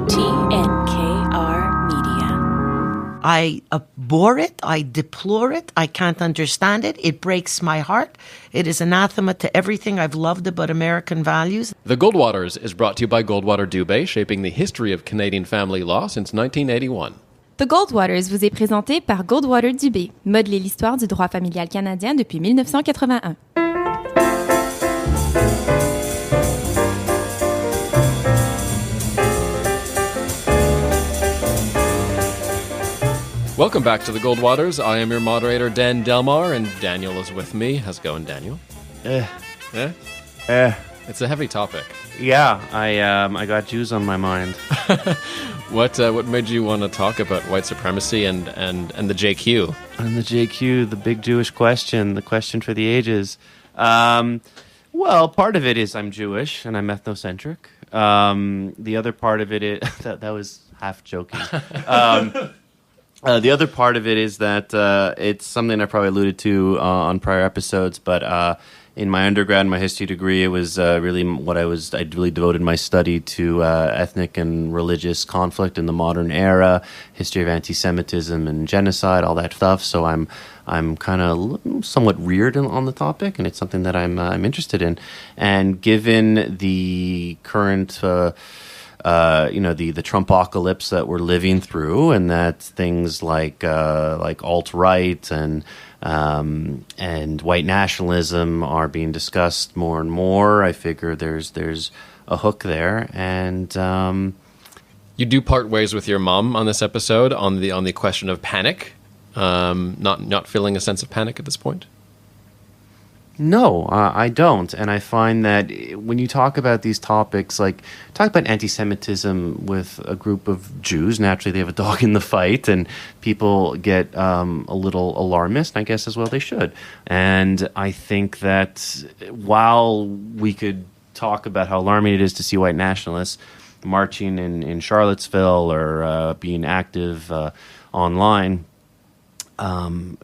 TNKR Media. I abhor it. I deplore it. I can't understand it. It breaks my heart. It is anathema to everything I've loved about American values. The Goldwaters is brought to you by Goldwater Dubé, shaping the history of Canadian family law since 1981. The Goldwaters vous est présenté par Goldwater Dubé, modeler l'histoire du droit familial canadien depuis 1981. Welcome back to the Goldwaters. I am your moderator, Dan Delmar, and Daniel is with me. How's it going, Daniel? It's a heavy topic. Yeah, I got Jews on my mind. What made you want to talk about white supremacy and the JQ? And the JQ, the big Jewish question, the question for the ages. Well, part of it is I'm Jewish and I'm ethnocentric. The other part of it is that was half joking. The other part of it is that it's something I probably alluded to on prior episodes, but in my undergrad, my history degree, it was really I really devoted my study to ethnic and religious conflict in the modern era, history of anti-Semitism and genocide, all that stuff. So I'm kind of somewhat reared on the topic, and it's something that I'm interested in. And given the current the Trumpocalypse that we're living through, and that things like alt-right and white nationalism are being discussed more and more, I figure there's a hook there. And you do part ways with your mom on this episode on the question of panic, not feeling a sense of panic at this point. No, I don't. And I find that when you talk about these topics, like talk about anti-Semitism with a group of Jews, naturally they have a dog in the fight, and people get a little alarmist, I guess as well they should. And I think that while we could talk about how alarming it is to see white nationalists marching in Charlottesville or being active online,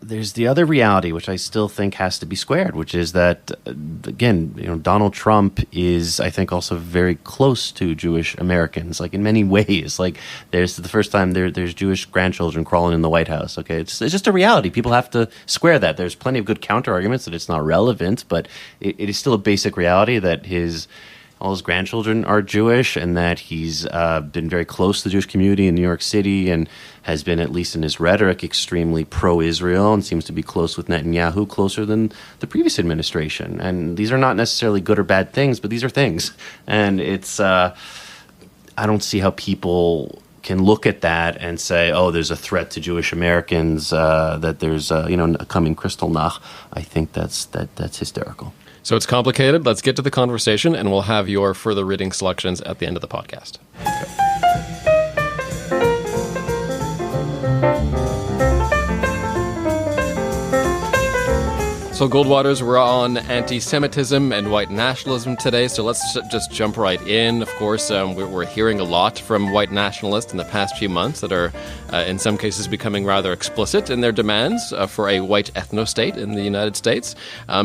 there's the other reality, which I still think has to be squared, which is that, again, Donald Trump is, I think, also very close to Jewish Americans, like in many ways. Like there's the first time there's Jewish grandchildren crawling in the White House. Okay, it's just a reality. People have to square that. There's plenty of good counter arguments that it's not relevant, but it is still a basic reality that all his grandchildren are Jewish, and that he's been very close to the Jewish community in New York City and has been, at least in his rhetoric, extremely pro-Israel and seems to be close with Netanyahu, closer than the previous administration. And these are not necessarily good or bad things, but these are things. And it's I don't see how people can look at that and say, oh, there's a threat to Jewish Americans, that there's a coming Kristallnacht. I think that's hysterical. So it's complicated. Let's get to the conversation, and we'll have your further reading selections at the end of the podcast. So Goldwaters, we're on anti-Semitism and white nationalism today, so let's just jump right in. Of course, we're hearing a lot from white nationalists in the past few months that are, in some cases, becoming rather explicit in their demands for a white ethno-state in the United States.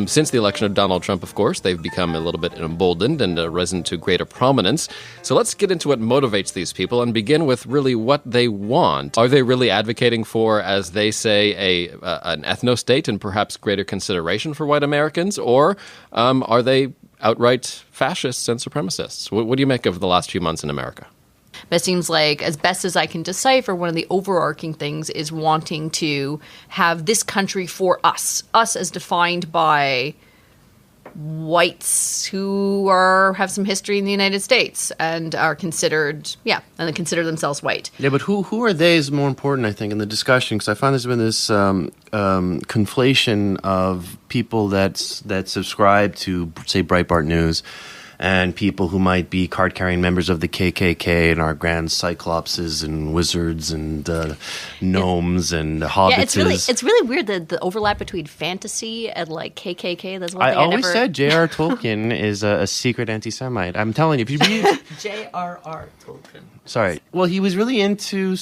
Since the election of Donald Trump, of course, they've become a little bit emboldened and risen to greater prominence. So let's get into what motivates these people and begin with really what they want. Are they really advocating for, as they say, an ethno-state and perhaps greater consideration for white Americans, or are they outright fascists and supremacists? What do you make of the last few months in America? But it seems like, as best as I can decipher, one of the overarching things is wanting to have this country for us as defined by whites who have some history in the United States and are considered, and they consider themselves white. Yeah, but who are they is more important, I think, in the discussion, because I find there's been this conflation of people that subscribe to, say, Breitbart News, and people who might be card-carrying members of the KKK and are grand cyclopses and wizards and gnomes and hobbitses. Yeah, it's really weird, the overlap between fantasy and like KKK. That's one thing I always said J.R. Tolkien is a secret anti-Semite. I'm telling you, if you read J.R.R. Tolkien. Sorry. Well, he was really into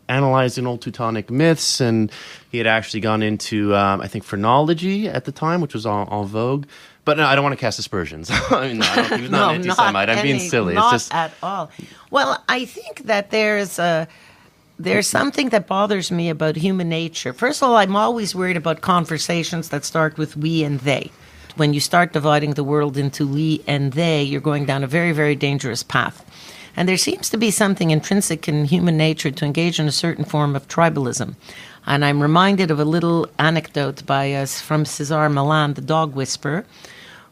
analyzing old Teutonic myths, and he had actually gone into, I think, phrenology at the time, which was en vogue. But no, I don't want to cast aspersions. I mean, no, he's not an not anti-Semite. I'm being silly. It's Not just at all. Well, I think that there's something that bothers me about human nature. First of all, I'm always worried about conversations that start with we and they. When you start dividing the world into we and they, you're going down a very, very dangerous path. And there seems to be something intrinsic in human nature to engage in a certain form of tribalism. And I'm reminded of a little anecdote from César Millan, the dog whisperer,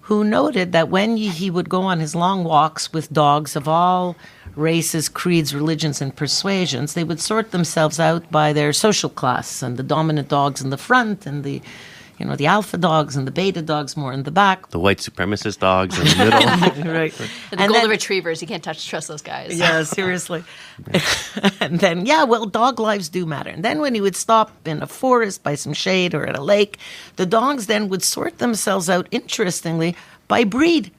who noted that when he would go on his long walks with dogs of all races, creeds, religions, and persuasions, they would sort themselves out by their social class, and the dominant dogs in the front, and the alpha dogs and the beta dogs more in the back. the white supremacist dogs in the middle. Right. The golden retrievers, you can't trust those guys. Yeah, seriously. And then, dog lives do matter. And then when he would stop in a forest by some shade or at a lake, the dogs then would sort themselves out, interestingly, by breed.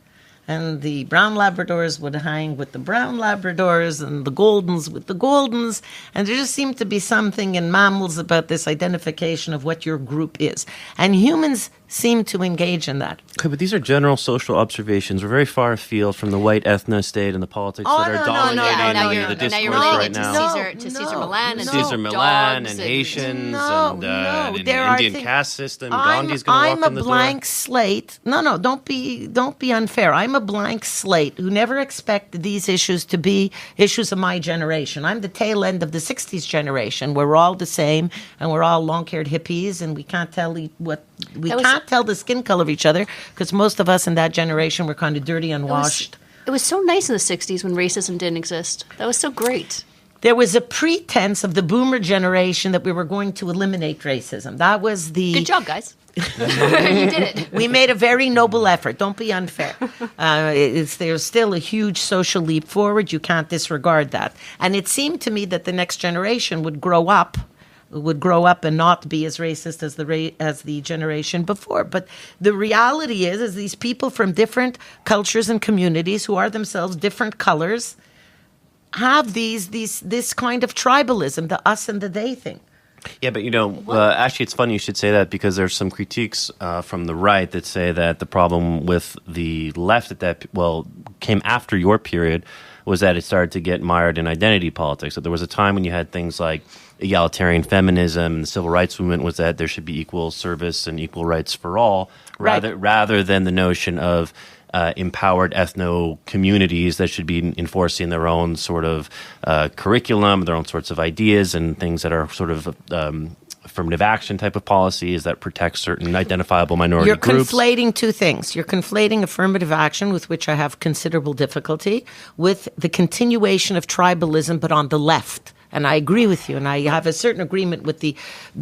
And the brown Labradors would hang with the brown Labradors and the Goldens with the Goldens. And there just seemed to be something in mammals about this identification of what your group is. And humans seem to engage in that. Okay, but these are general social observations. We're very far afield from the white ethno-state and the politics that are dominating the discourse right now. Cesar Millan and Cesar Millan dogs and Haitians No, and there are Indian things- caste system. Gandhi's going to I'm walk a in the blank slate. No, don't be unfair. I'm a blank slate who never expected these issues to be issues of my generation. I'm the tail end of the 60s generation, where we're all the same and we're all long-haired hippies and we can't tell can't tell the skin color of each other because most of us in that generation were kind of dirty, unwashed. It was so nice in the 60s when racism didn't exist. That was so great. There was a pretense of the boomer generation that we were going to eliminate racism. That was the... Good job, guys. You did it. We made a very noble effort. Don't be unfair. There's still a huge social leap forward. You can't disregard that. And it seemed to me that the next generation would grow up and not be as racist as the generation before. But the reality is these people from different cultures and communities who are themselves different colors have this kind of tribalism, the us and the they thing. Yeah, but actually it's funny you should say that because there's some critiques from the right that say that the problem with the left came after your period was that it started to get mired in identity politics. So there was a time when you had things like egalitarian feminism and the civil rights movement was that there should be equal service and equal rights for all, rather than the notion of empowered ethno communities that should be enforcing their own sort of curriculum, their own sorts of ideas and things that are sort of affirmative action type of policies that protect certain identifiable minority groups. You're conflating two things. You're conflating affirmative action, with which I have considerable difficulty, with the continuation of tribalism, but on the left. And I agree with you, and I have a certain agreement with the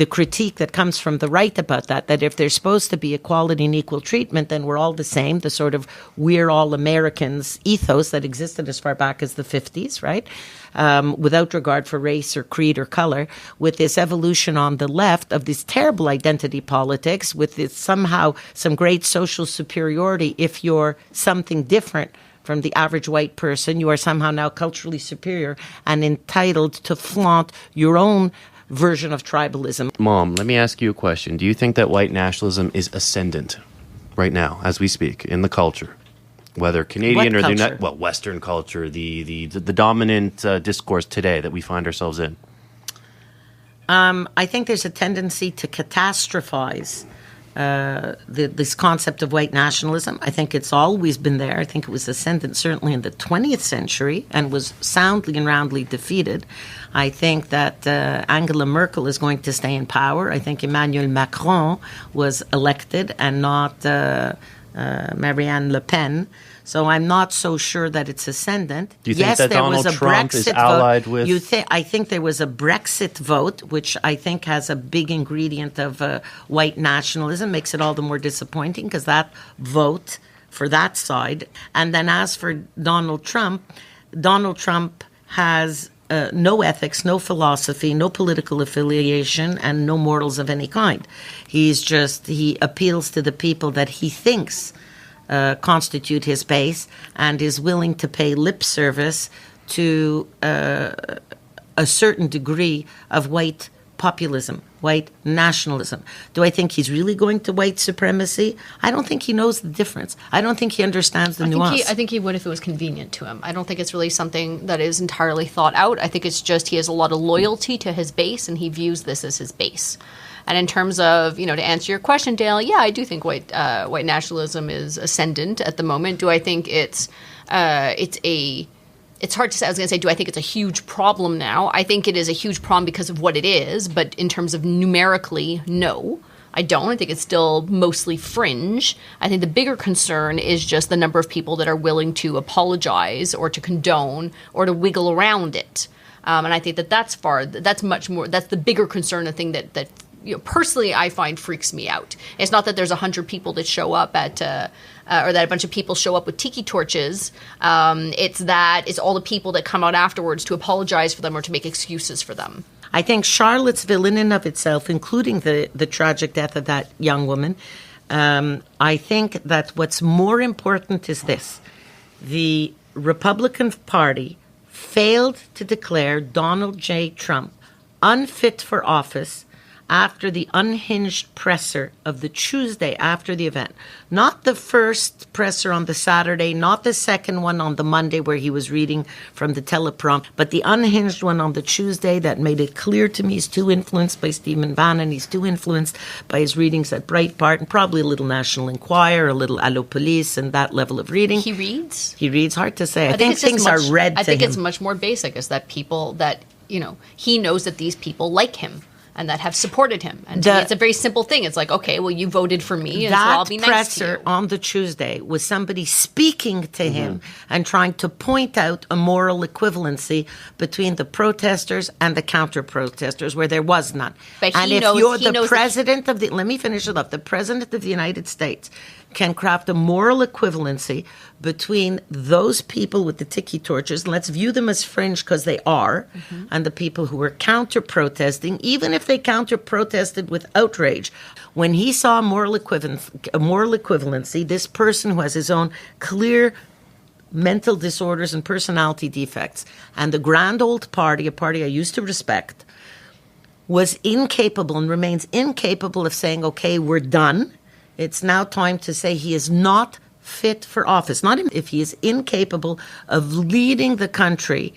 critique that comes from the right about that if there's supposed to be equality and equal treatment, then we're all the same, the sort of we're all Americans ethos that existed as far back as the 50s, right? Without regard for race or creed or color, with this evolution on the left of this terrible identity politics, with this somehow some great social superiority if you're something different from the average white person, you are somehow now culturally superior and entitled to flaunt your own version of tribalism. Mom, let me ask you a question. Do you think that white nationalism is ascendant right now, as we speak, in the culture? Whether Canadian What or culture? Western culture, the dominant discourse today that we find ourselves in? I think there's a tendency to catastrophize this concept of white nationalism. I think it's always been there. I think it was ascendant certainly in the 20th century and was soundly and roundly defeated. I think that Angela Merkel is going to stay in power. I think Emmanuel Macron was elected and not Marianne Le Pen. So I'm not so sure that it's ascendant. Do you think that Donald Trump is allied with... I think there was a Brexit vote, which I think has a big ingredient of white nationalism, makes it all the more disappointing because that vote for that side. And then as for Donald Trump has no ethics, no philosophy, no political affiliation, and no morals of any kind. He appeals to the people that he thinks constitute his base and is willing to pay lip service to a certain degree of white populism, white nationalism. Do I think he's really going to white supremacy? I don't think he knows the difference. I don't think he understands the nuance. I think he would if it was convenient to him. I don't think it's really something that is entirely thought out. I think it's just he has a lot of loyalty to his base, and he views this as his base. And in terms of, to answer your question, Dale, yeah, I do think white nationalism is ascendant at the moment. Do I think it's hard to say. I was going to say, do I think it's a huge problem now? I think it is a huge problem because of what it is, but in terms of numerically, no, I don't. I think it's still mostly fringe. I think the bigger concern is just the number of people that are willing to apologize or to condone or to wiggle around it. And I think that's much more, that's the bigger concern, the thing that personally I find freaks me out. It's not that there's 100 people that show up at, or that a bunch of people show up with tiki torches. It's all the people that come out afterwards to apologize for them or to make excuses for them. I think Charlottesville in and of itself, including the tragic death of that young woman, I think that what's more important is this. The Republican Party failed to declare Donald J. Trump unfit for office after the unhinged presser of the Tuesday after the event. Not the first presser on the Saturday, not the second one on the Monday where he was reading from the teleprompter, but the unhinged one on the Tuesday that made it clear to me he's too influenced by Stephen Bannon, he's too influenced by his readings at Breitbart, and probably a little National Enquirer, a little Allo Police, and that level of reading. He reads? He reads, hard to say. I think things are read to him. I think it's much more basic, is that people that, he knows that these people like him and that have supported him. And to me, it's a very simple thing. It's like, okay, well, you voted for me, and so I'll be nice to you. That presser on the Tuesday was somebody speaking to him and trying to point out a moral equivalency between the protesters and the counter-protesters, where there was none. But and if you're the president of the... Let me finish it up. The president of the United States can craft a moral equivalency between those people with the tiki torches, and let's view them as fringe because they are, and the people who were counter-protesting, even if they counter-protested with outrage. When he saw a moral equivalency, this person who has his own clear mental disorders and personality defects, and the grand old party, a party I used to respect, was incapable and remains incapable of saying, okay, we're done. It's now time to say he is not fit for office. Not if he is incapable of leading the country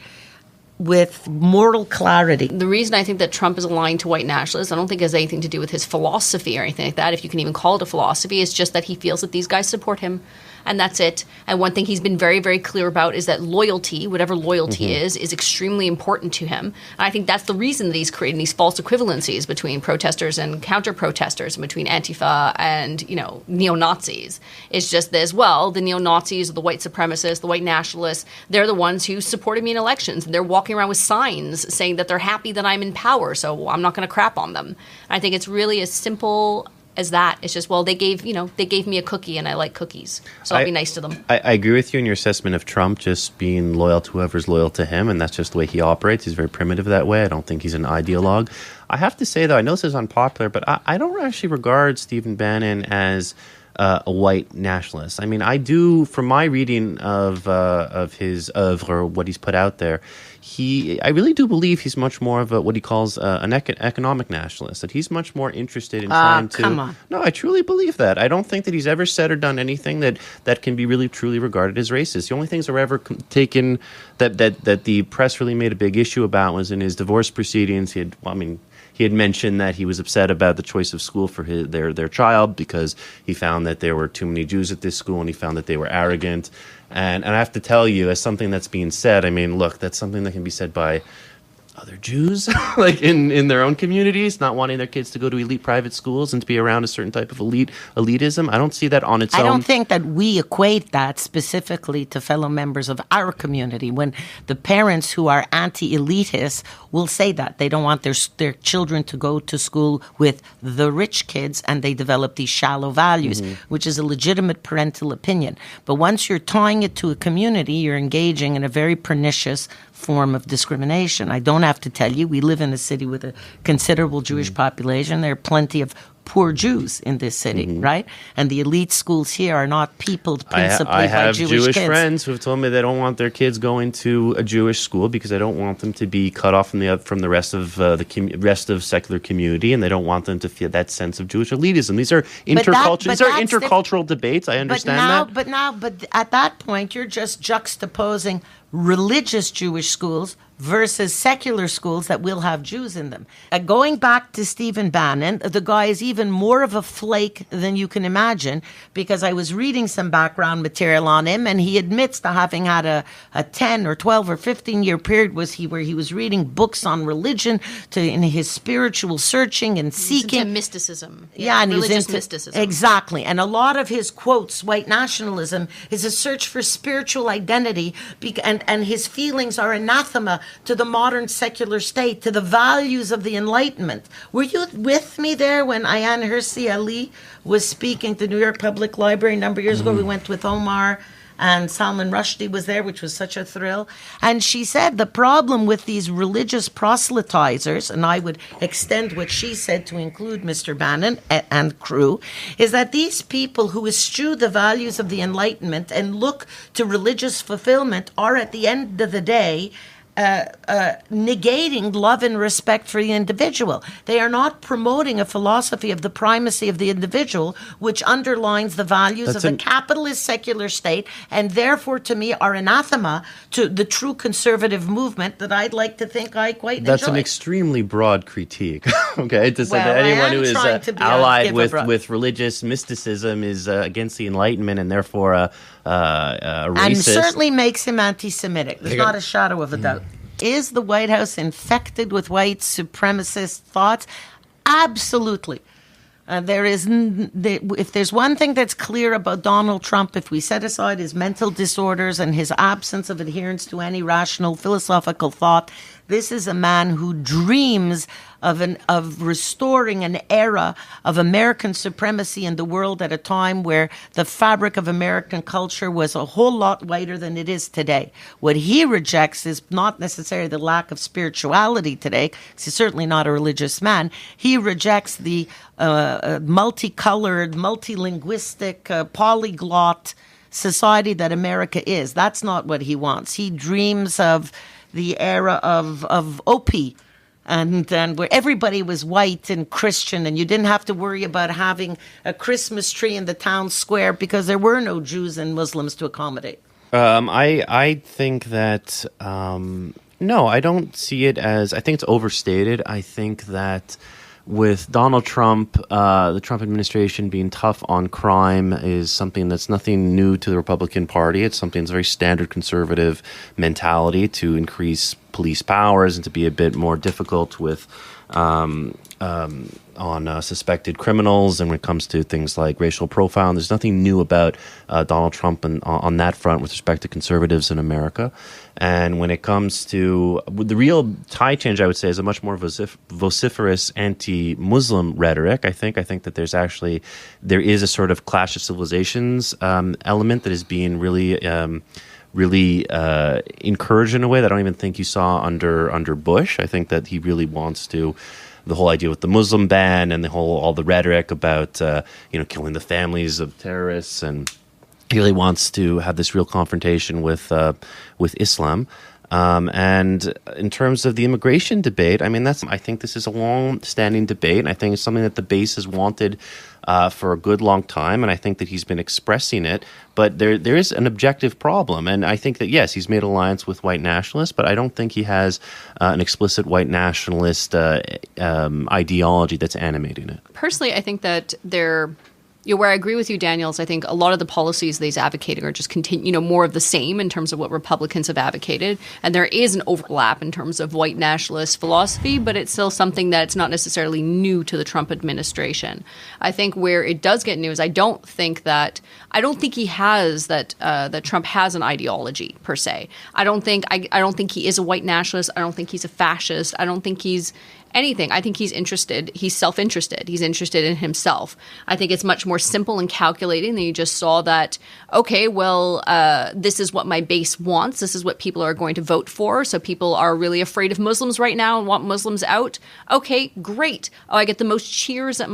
with moral clarity. The reason I think that Trump is aligned to white nationalists, I don't think it has anything to do with his philosophy or anything like that, if you can even call it a philosophy. It's just that he feels that these guys support him, and that's it. And one thing he's been very, very clear about is that loyalty, whatever loyalty is extremely important to him. And I think that's the reason that he's creating these false equivalencies between protesters and counter-protesters, and between Antifa and, neo-Nazis. It's just this, well, the neo-Nazis, the white supremacists, the white nationalists, they're the ones who supported me in elections, and they're walking around with signs saying that they're happy that I'm in power, so I'm not going to crap on them. And I think it's really as simple as that. It's just, well, they gave me a cookie and I like cookies, so I'll be nice to them. I agree with you in your assessment of Trump just being loyal to whoever's loyal to him, and that's just the way he operates. He's very primitive that way. I don't think he's an ideologue. I have to say, though, I know this is unpopular, but I don't actually regard Stephen Bannon as a white nationalist. I mean, I do, from my reading of his oeuvre, or what he's put out there, I really do believe he's much more of what he calls an economic nationalist, that he's much more interested in trying to... Come on. No, I truly believe that. I don't think that he's ever said or done anything that can be really truly regarded as racist. The only things that were ever taken, that the press really made a big issue about, was in his divorce proceedings. He had mentioned that he was upset about the choice of school for their child because he found that there were too many Jews at this school, and he found that they were arrogant. And I have to tell you, as something that's being said, I mean, look, that's something that can be said by other Jews, like in their own communities, not wanting their kids to go to elite private schools and to be around a certain type of elitism. I don't see that on its own. I don't think that we equate that specifically to fellow members of our community. When the parents who are anti-elitist will say that they don't want their children to go to school with the rich kids, and they develop these shallow values, which is a legitimate parental opinion. But once you're tying it to a community, you're engaging in a very pernicious form of discrimination. I don't have to tell you, we live in a city with a considerable Jewish population. There are plenty of poor Jews in this city, right? And the elite schools here are not peopled principally I by have Jewish kids. friends who have told me they don't want their kids going to a Jewish school because they don't want them to be cut off from the rest of the rest of secular community, and they don't want them to feel that sense of Jewish elitism. These are intercultural debates. I understand that. But at that point, you're just juxtaposing religious Jewish schools versus secular schools that will have Jews in them. Going back to Stephen Bannon, the guy is even more of a flake than you can imagine, because I was reading some background material on him, and he admits to having had a 10 or 12 or 15-year period where he was reading books on religion in his spiritual searching and seeking. Into mysticism. Yeah, and religious he's into mysticism. Exactly. And a lot of his quotes, white nationalism, is a search for spiritual identity, and his feelings are anathema to the modern secular state, to the values of the Enlightenment. Were you with me there when Ayaan Hirsi Ali was speaking at the New York Public Library a number of years ago? We went with Omar, and Salman Rushdie was there, which was such a thrill. And she said the problem with these religious proselytizers, and I would extend what she said to include Mr. Bannon and crew, is that these people who eschew the values of the Enlightenment and look to religious fulfillment are, at the end of the day, negating love and respect for the individual. They are not promoting a philosophy of the primacy of the individual, which underlines the values of the capitalist secular state, and therefore, to me, are anathema to the true conservative movement that I'd like to think I quite enjoy. That's an extremely broad critique. Okay, to say that anyone who is allied with religious mysticism is against the Enlightenment and therefore a racist. And certainly makes him anti-Semitic. There's not a shadow of a doubt. Is the White House infected with white supremacist thoughts? Absolutely. If there's one thing that's clear about Donald Trump, if we set aside his mental disorders and his absence of adherence to any rational philosophical thought, this is a man who dreams of restoring an era of American supremacy in the world at a time where the fabric of American culture was a whole lot whiter than it is today. What he rejects is not necessarily the lack of spirituality today, because he's certainly not a religious man. He rejects the multicolored, multilinguistic, polyglot society that America is. That's not what he wants. He dreams of the era of Opie, and where everybody was white and Christian, and you didn't have to worry about having a Christmas tree in the town square because there were no Jews and Muslims to accommodate. I think that no, I don't see it as. I think it's overstated. I think that with Donald Trump, the Trump administration being tough on crime is something that's nothing new to the Republican Party. It's something that's a very standard conservative mentality to increase police powers and to be a bit more difficult with on suspected criminals, and when it comes to things like racial profiling. There's nothing new about Donald Trump on that front with respect to conservatives in America. And when it comes to the real tide change, I would say, is a much more vociferous anti-Muslim rhetoric. I think that there is a sort of clash of civilizations element that is being really encouraged in a way that I don't even think you saw under Bush. I think that he really wants to. The whole idea with the Muslim ban and all the rhetoric about killing the families of terrorists, and he really wants to have this real confrontation with Islam. And in terms of the immigration debate, I think this is a long-standing debate, and I think it's something that the base has wanted for a good long time, and I think that he's been expressing it. But there is an objective problem, and I think that, yes, he's made alliance with white nationalists, but I don't think he has an explicit white nationalist ideology that's animating it. Personally, I think that where I agree with you, Daniel, is I think a lot of the policies that he's advocating are just more of the same in terms of what Republicans have advocated. And there is an overlap in terms of white nationalist philosophy, but it's still something that's not necessarily new to the Trump administration. I think where it does get new is I don't think he has that Trump has an ideology per se. I don't think he is a white nationalist. I don't think he's a fascist. I don't think he's anything. I think he's interested. He's self-interested. He's interested in himself. I think it's much more more simple and calculating. Then you just saw that, okay, well, this is what my base wants. This is what people are going to vote for. So people are really afraid of Muslims right now and want Muslims out. Okay, great. Oh, I get the most cheers at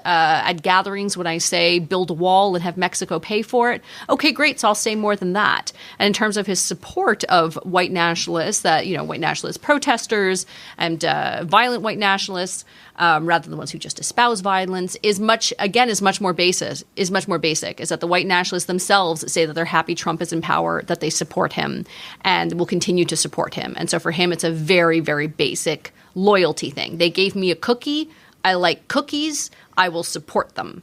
at gatherings when I say build a wall and have Mexico pay for it. Okay, great. So I'll say more than that. And in terms of his support of white nationalists, white nationalist protesters and violent white nationalists, rather than the ones who just espouse violence, is much more basic. Is that the white nationalists themselves say that they're happy Trump is in power, that they support him, and will continue to support him. And so for him, it's a very, very basic loyalty thing. They gave me a cookie. I like cookies. I will support them.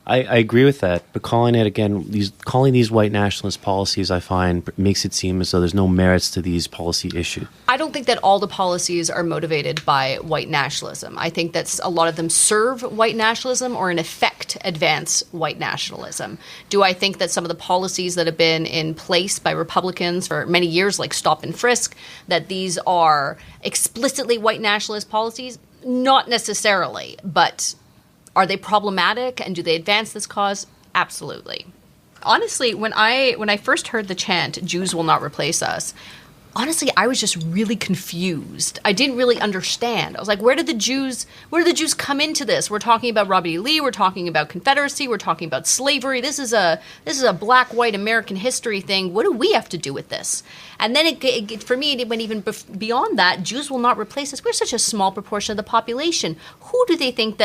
I agree with that, but calling these white nationalist policies, I find, makes it seem as though there's no merits to these policy issues. I don't think that all the policies are motivated by white nationalism. I think that a lot of them serve white nationalism or in effect advance white nationalism. Do I think that some of the policies that have been in place by Republicans for many years, like stop and frisk, that these are explicitly white nationalist policies? Not necessarily, but are they problematic and do they advance this cause? Absolutely. Honestly, when I first heard the chant, Jews will not replace us, honestly, I was just really confused. I didn't really understand. I was like, where did the Jews come into this? We're talking about Robert E. Lee, we're talking about Confederacy, we're talking about slavery. This is a black-white American history thing. What do we have to do with this? And then for me, it went even beyond that. Jews will not replace us. We're such a small proportion of the population. How do they think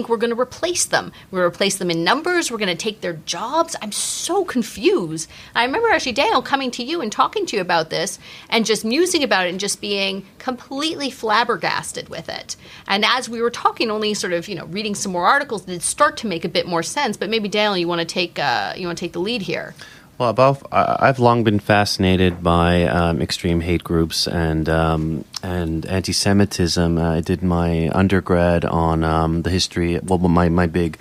we're going to replace them? We're going to replace them in numbers? We're going to take their jobs? I'm so confused. I remember actually, Daniel, coming to you and talking to you about this and just musing about it and just being completely flabbergasted with it. And as we were talking, only sort of, reading some more articles, did start to make a bit more sense. But maybe, Daniel, you want to take the lead here. Well, I've long been fascinated by extreme hate groups and anti-Semitism. I did my undergrad on the history. Well, my big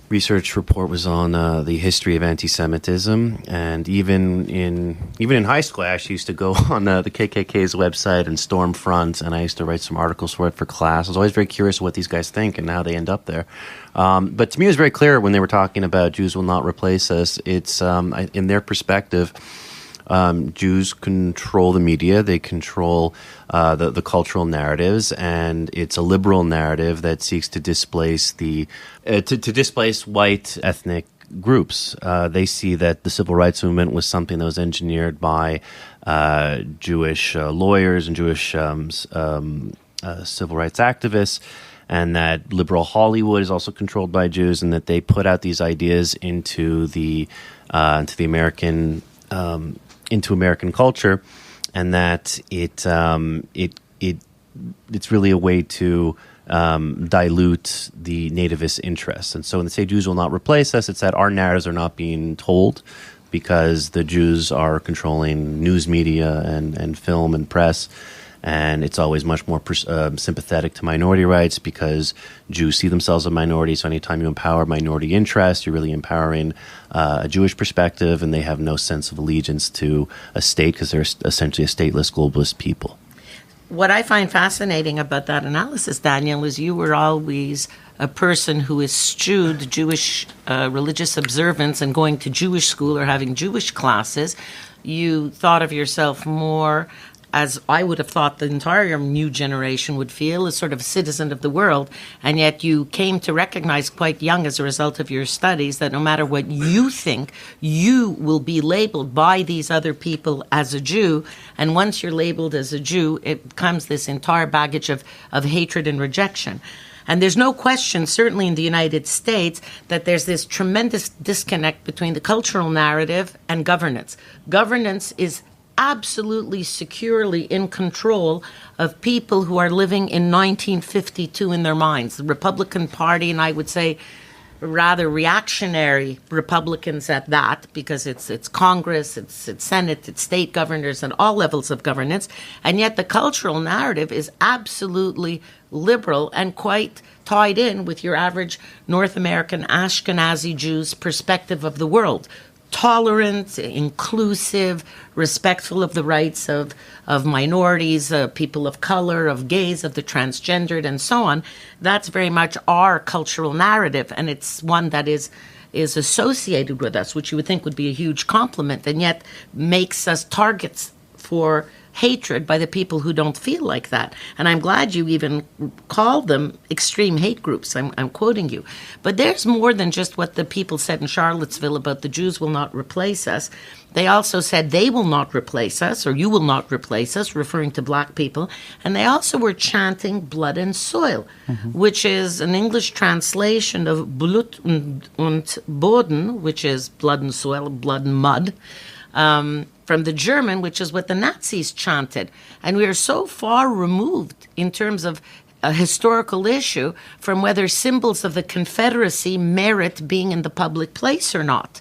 research report was on the history of anti-Semitism, and even in high school, I actually used to go on the KKK's website and Stormfront, and I used to write some articles for it for class. I was always very curious what these guys think and how they end up there. But to me, it was very clear when they were talking about Jews will not replace us. It's in their perspective, Jews control the media, they control the cultural narratives, and it's a liberal narrative that seeks to displace to displace white ethnic groups. They see that the civil rights movement was something that was engineered by Jewish lawyers and Jewish civil rights activists, and that liberal Hollywood is also controlled by Jews, and that they put out these ideas into American culture, and that it's really a way to dilute the nativist interests. And so when they say Jews will not replace us, it's that our narratives are not being told because the Jews are controlling news media and film and press. And it's always much more sympathetic to minority rights because Jews see themselves as a minority. So anytime you empower minority interests, you're really empowering a Jewish perspective, and they have no sense of allegiance to a state because they're essentially a stateless globalist people. What I find fascinating about that analysis, Daniel, is you were always a person who eschewed Jewish religious observance and going to Jewish school or having Jewish classes. You thought of yourself more, as I would have thought the entire new generation would feel, as sort of a citizen of the world, and yet you came to recognize quite young as a result of your studies that no matter what you think, you will be labeled by these other people as a Jew, and once you're labeled as a Jew, it becomes this entire baggage of hatred and rejection. And there's no question, certainly in the United States, that there's this tremendous disconnect between the cultural narrative and governance. Governance is absolutely securely in control of people who are living in 1952 in their minds. The Republican Party, and I would say rather reactionary Republicans at that, because it's Congress, it's Senate, it's state governors, and all levels of governance. And yet the cultural narrative is absolutely liberal and quite tied in with your average North American Ashkenazi Jew's perspective of the world. tolerant, inclusive, respectful of the rights of minorities, people of color, of gays, of the transgendered, and so on. That's very much our cultural narrative, and it's one that is associated with us, which you would think would be a huge compliment, and yet makes us targets for hatred by the people who don't feel like that. And I'm glad you even called them extreme hate groups. I'm quoting you. But there's more than just what the people said in Charlottesville about the Jews will not replace us. They also said they will not replace us, or you will not replace us, referring to black people. And they also were chanting blood and soil, which is an English translation of Blut und Boden, which is blood and soil, blood and mud, from the German, which is what the Nazis chanted. And we are so far removed in terms of a historical issue from whether symbols of the Confederacy merit being in the public place or not.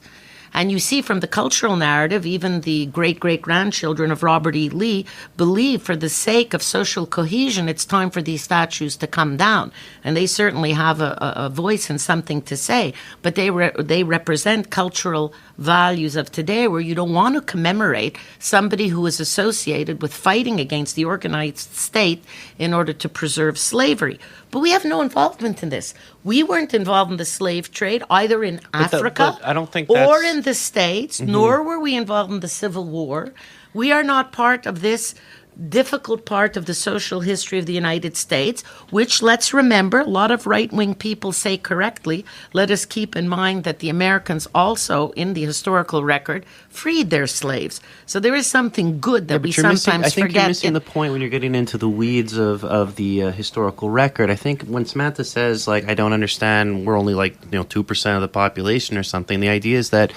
And you see from the cultural narrative, even the great-great-grandchildren of Robert E. Lee believe for the sake of social cohesion, it's time for these statues to come down. And they certainly have a voice and something to say. But they represent cultural values of today where you don't want to commemorate somebody who is associated with fighting against the organized state in order to preserve slavery. But we have no involvement in this. We weren't involved in the slave trade either in Africa I don't think or in the States, nor were we involved in the Civil War. We are not part of this difficult part of the social history of the United States, which, let's remember, a lot of right-wing people say correctly, let us keep in mind that the Americans also, in the historical record, freed their slaves. So there is something good that we sometimes forget. I think you're missing the point when you're getting into the weeds of the historical record. I think when Samantha says, like, I don't understand, we're only 2% of the population or something, the idea is that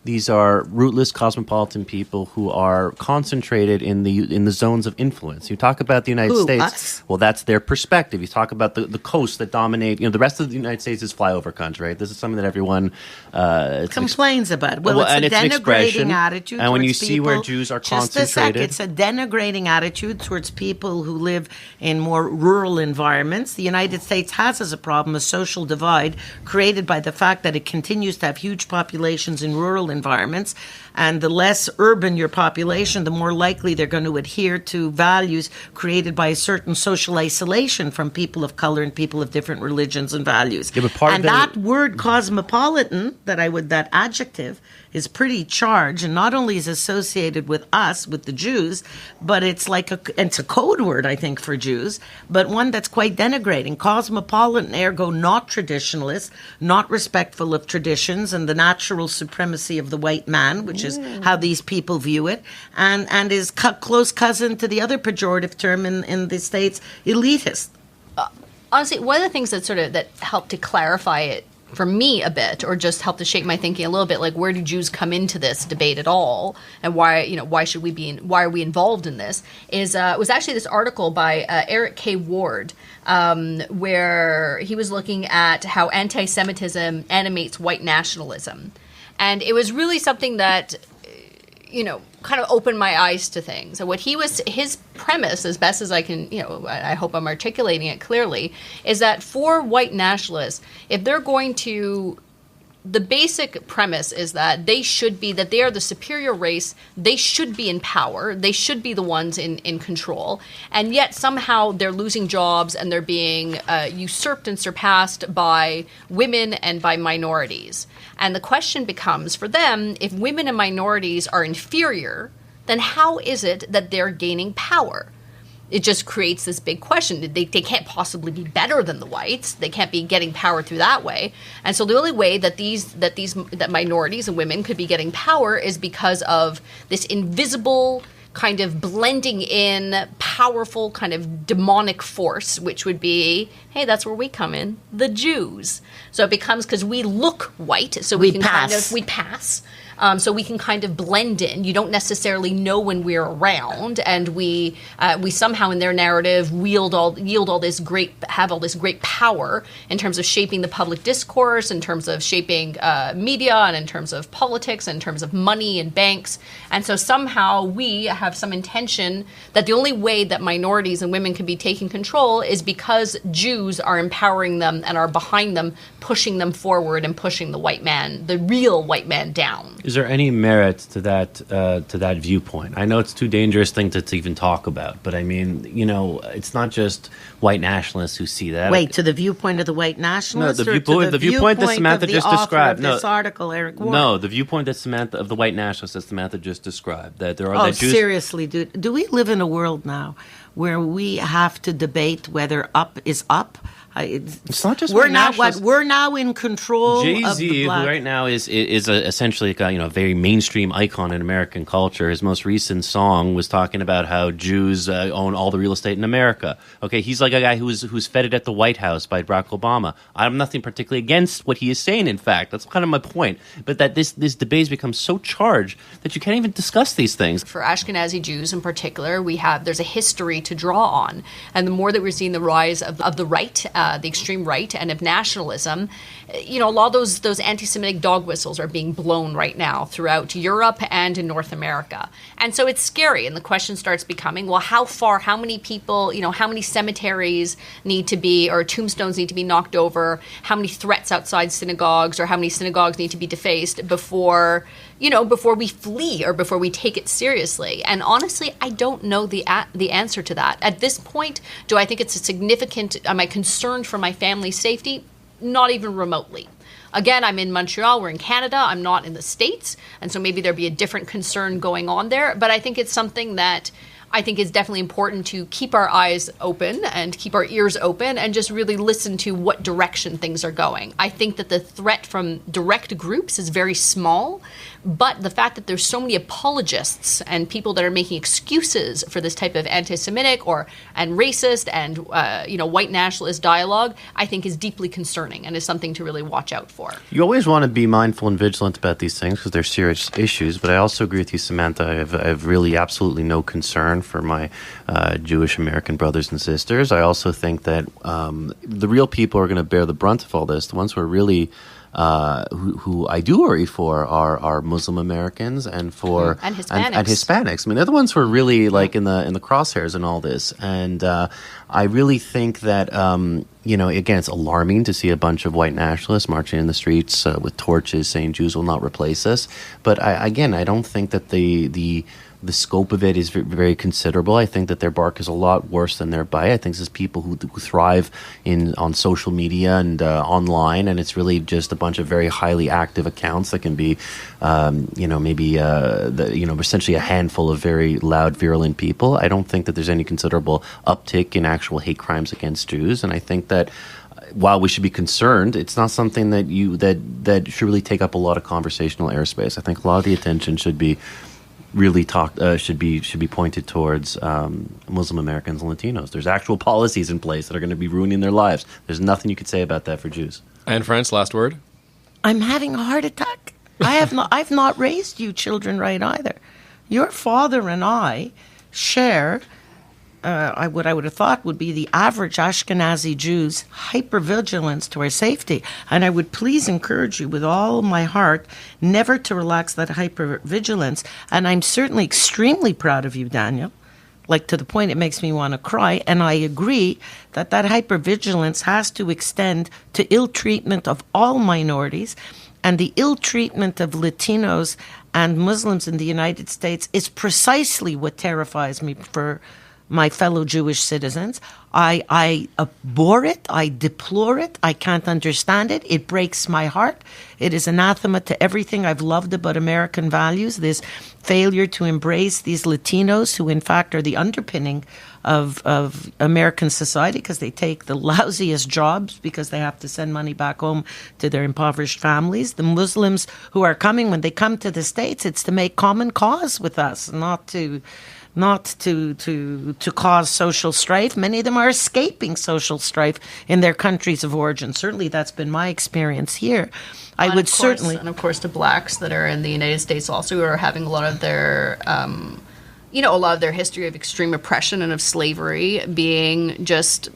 these are rootless cosmopolitan people who are concentrated in the zones of influence. You talk about the United States. Us? Well, that's their perspective. You talk about the coasts that dominate. The rest of the United States is flyover country, right? This is something that everyone complains about. Well, it's a denigrating attitude. And when you towards see where people, Jews are just concentrated, it's a denigrating attitude towards people who live in more rural environments. The United States has as a problem a social divide created by the fact that it continues to have huge populations in rural environments, and the less urban your population, the more likely they're going to adhere to values created by a certain social isolation from people of color and people of different religions and values. Yeah, but and that word cosmopolitan, that adjective, is pretty charged, and not only is associated with us, with the Jews, but it's a code word, I think, for Jews, but one that's quite denigrating. Cosmopolitan, ergo not traditionalist, not respectful of traditions and the natural supremacy of the white man, which is how these people view it, and is close cousin to the other pejorative term in the States, elitist. Honestly, one of the things that helped to clarify it for me a bit, or just helped to shape my thinking a little bit, like where do Jews come into this debate at all, and why are we involved in this? Was actually this article by Eric K. Ward, where he was looking at how anti-Semitism animates white nationalism, and it was really something that kind of opened my eyes to things. And his premise, as best as I can, I hope I'm articulating it clearly, is that for white nationalists, if they're going to, the basic premise is that they are the superior race, they should be in power, they should be the ones in control, and yet somehow they're losing jobs and they're being usurped and surpassed by women and by minorities. And the question becomes, for them, if women and minorities are inferior, then how is it that they're gaining power? It just creates this big question. They can't possibly be better than the whites. They can't be getting power through that way. And so the only way that minorities and women could be getting power is because of this invisible kind of blending in powerful kind of demonic force, which would be, hey, that's where we come in, the Jews. So it becomes, because we look white, so we pass. So we can kind of blend in. You don't necessarily know when we're around, and we somehow in their narrative have all this great power in terms of shaping the public discourse, in terms of shaping media, and in terms of politics, and in terms of money and banks. And so somehow we have some intention that the only way that minorities and women can be taking control is because Jews are empowering them and are behind them, pushing them forward and pushing the white man, the real white man, down. Is there any merit to that viewpoint? I know it's too dangerous thing to even talk about, but I mean, it's not just white nationalists who see that. Wait, to the viewpoint of the white nationalists? No, the viewpoint that Samantha just described. This article, Eric Ward. No, the viewpoint of the white nationalists that Samantha just described. That there are. Oh, seriously, dude. Do we live in a world now where we have to debate whether up is up? It's not just we're now in control. Jay-Z, who right now is essentially a very mainstream icon in American culture. His most recent song was talking about how Jews own all the real estate in America. Okay, he's like a guy who's feted at the White House by Barack Obama. I have nothing particularly against what he is saying. In fact, that's kind of my point. But that this debate has become so charged that you can't even discuss these things. For Ashkenazi Jews in particular, there's a history to draw on, and the more that we're seeing the rise of the right. The extreme right and of nationalism, a lot of those anti-Semitic dog whistles are being blown right now throughout Europe and in North America. And so it's scary. And the question starts becoming, well, how many people, how many cemeteries need to be, or tombstones need to be knocked over, how many threats outside synagogues, or how many synagogues need to be defaced before we flee or before we take it seriously. And honestly, I don't know the answer to that. At this point, do I think it's a significant, am I concerned for my family's safety? Not even remotely. Again, I'm in Montreal, we're in Canada, I'm not in the States, and so maybe there'd be a different concern going on there, but I think it's something that I think is definitely important to keep our eyes open and keep our ears open and just really listen to what direction things are going. I think that the threat from direct groups is very small, but the fact that there's so many apologists and people that are making excuses for this type of anti-Semitic and racist and white nationalist dialogue, I think is deeply concerning and is something to really watch out for. You always want to be mindful and vigilant about these things because they're serious issues, but I also agree with you, Samantha. I have really absolutely no concern for my Jewish American brothers and sisters. I also think that the real people who are going to bear the brunt of all this, the ones who are really who I do worry for are Muslim Americans and Hispanics. And Hispanics. I mean, they're the ones who are really in the crosshairs in all this. And I really think that again, it's alarming to see a bunch of white nationalists marching in the streets with torches saying Jews will not replace us. But I don't think that the scope of it is very considerable. I think that their bark is a lot worse than their bite. I think this is people who thrive on social media and online, and it's really just a bunch of very highly active accounts that can be, essentially a handful of very loud, virulent people. I don't think that there's any considerable uptick in actual hate crimes against Jews, and I think that while we should be concerned, it's not something that should really take up a lot of conversational airspace. I think a lot of the attention should be should be pointed towards Muslim Americans and Latinos. There's actual policies in place that are going to be ruining their lives. There's nothing you could say about that for Jews. And France, last word. I'm having a heart attack. I've not raised you children right either. Your father and I share what I would have thought would be the average Ashkenazi Jew's hypervigilance to our safety. And I would please encourage you with all my heart never to relax that hypervigilance. And I'm certainly extremely proud of you, Daniel, to the point it makes me want to cry. And I agree that hypervigilance has to extend to ill treatment of all minorities. And the ill treatment of Latinos and Muslims in the United States is precisely what terrifies me for my fellow Jewish citizens. I abhor it. I deplore it. I can't understand it. It breaks my heart. It is anathema to everything I've loved about American values, this failure to embrace these Latinos who, in fact, are the underpinning of American society because they take the lousiest jobs because they have to send money back home to their impoverished families. The Muslims who are coming, when they come to the States, it's to make common cause with us, not to cause social strife. Many of them are escaping social strife in their countries of origin. Certainly that's been my experience here. And of course the blacks that are in the United States also who are having a lot of their history of extreme oppression and of slavery being just,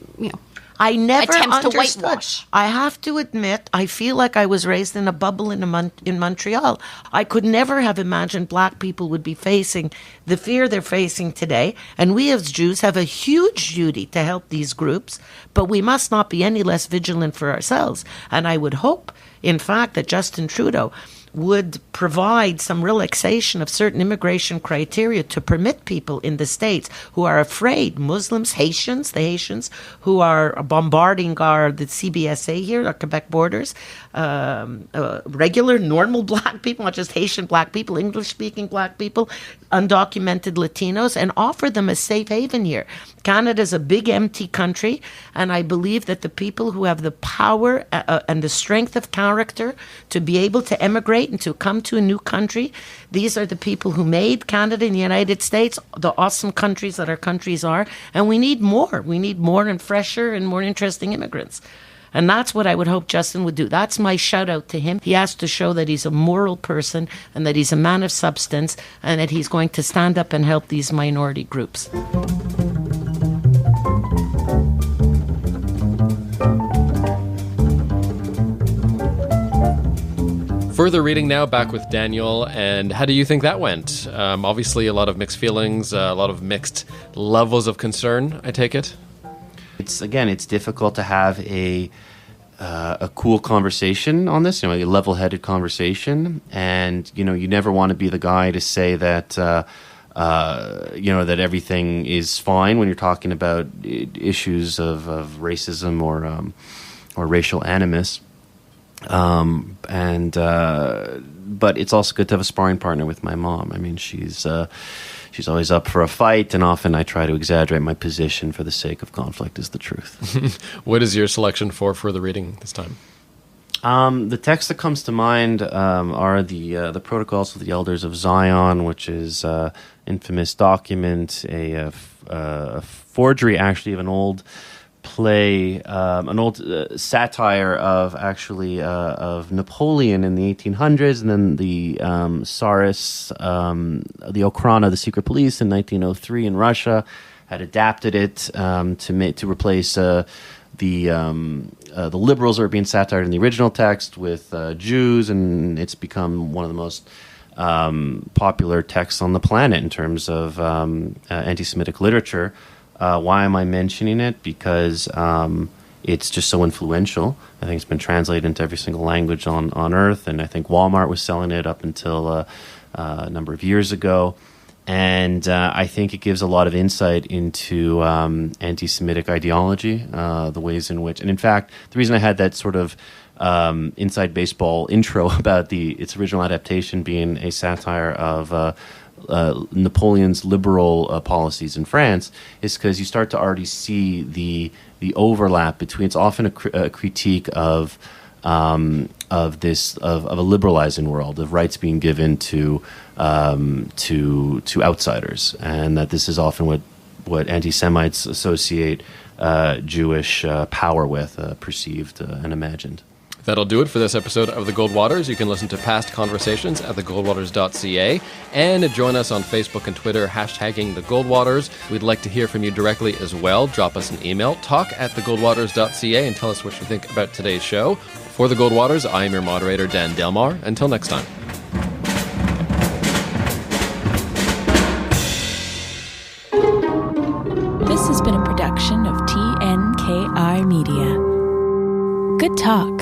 I never attempts understood. To whitewash. I have to admit, I feel like I was raised in a bubble in Montreal. I could never have imagined black people would be facing the fear they're facing today. And we as Jews have a huge duty to help these groups, but we must not be any less vigilant for ourselves. And I would hope, in fact, that Justin Trudeau would provide some relaxation of certain immigration criteria to permit people in the States who are afraid, Muslims, Haitians, the Haitians who are bombarding the CBSA here, our Quebec borders, regular, normal black people, not just Haitian black people, English-speaking black people, undocumented Latinos, and offer them a safe haven here. Canada is a big, empty country, and I believe that the people who have the power and the strength of character to be able to emigrate and to come to a new country, these are the people who made Canada and the United States the awesome countries that our countries are, and we need more. We need more and fresher and more interesting immigrants. And that's what I would hope Justin would do. That's my shout out to him. He has to show that he's a moral person and that he's a man of substance and that he's going to stand up and help these minority groups. Further reading now, back with Daniel, and how do you think that went? Obviously, a lot of mixed feelings, a lot of mixed levels of concern, I take it? It's difficult to have a cool conversation on this, a level-headed conversation, and you never want to be the guy to say that that everything is fine when you're talking about issues of racism or racial animus. But it's also good to have a sparring partner with my mom. I mean, she's always up for a fight, and often I try to exaggerate my position for the sake of conflict is the truth. What is your selection for further reading this time? The text that comes to mind are the Protocols of the Elders of Zion, which is an infamous document, a forgery actually of an old play, an old satire of Napoleon in the 1800s, and then the Tsarist, the Okhrana, the secret police in 1903 in Russia, had adapted it to replace the liberals that were being satired in the original text with Jews, and it's become one of the most popular texts on the planet in terms of anti-Semitic literature. Why am I mentioning it? Because it's just so influential. I think it's been translated into every single language on Earth, and I think Walmart was selling it up until a number of years ago. And I think it gives a lot of insight into anti-Semitic ideology, the ways in which... And in fact, the reason I had that sort of inside baseball intro about its original adaptation being a satire of... Napoleon's liberal policies in France is because you start to already see the overlap between. It's often a critique of a liberalizing world, of rights being given to outsiders, and that this is often what anti-Semites associate Jewish power with, perceived and imagined. That'll do it for this episode of The Goldwaters. You can listen to past conversations at thegoldwaters.ca and join us on Facebook and Twitter, hashtagging The Goldwaters. We'd like to hear from you directly as well. Drop us an email, talk@thegoldwaters.ca, and tell us what you think about today's show. For The Goldwaters, I am your moderator, Dan Delmar. Until next time. This has been a production of TNKR Media. Good talk.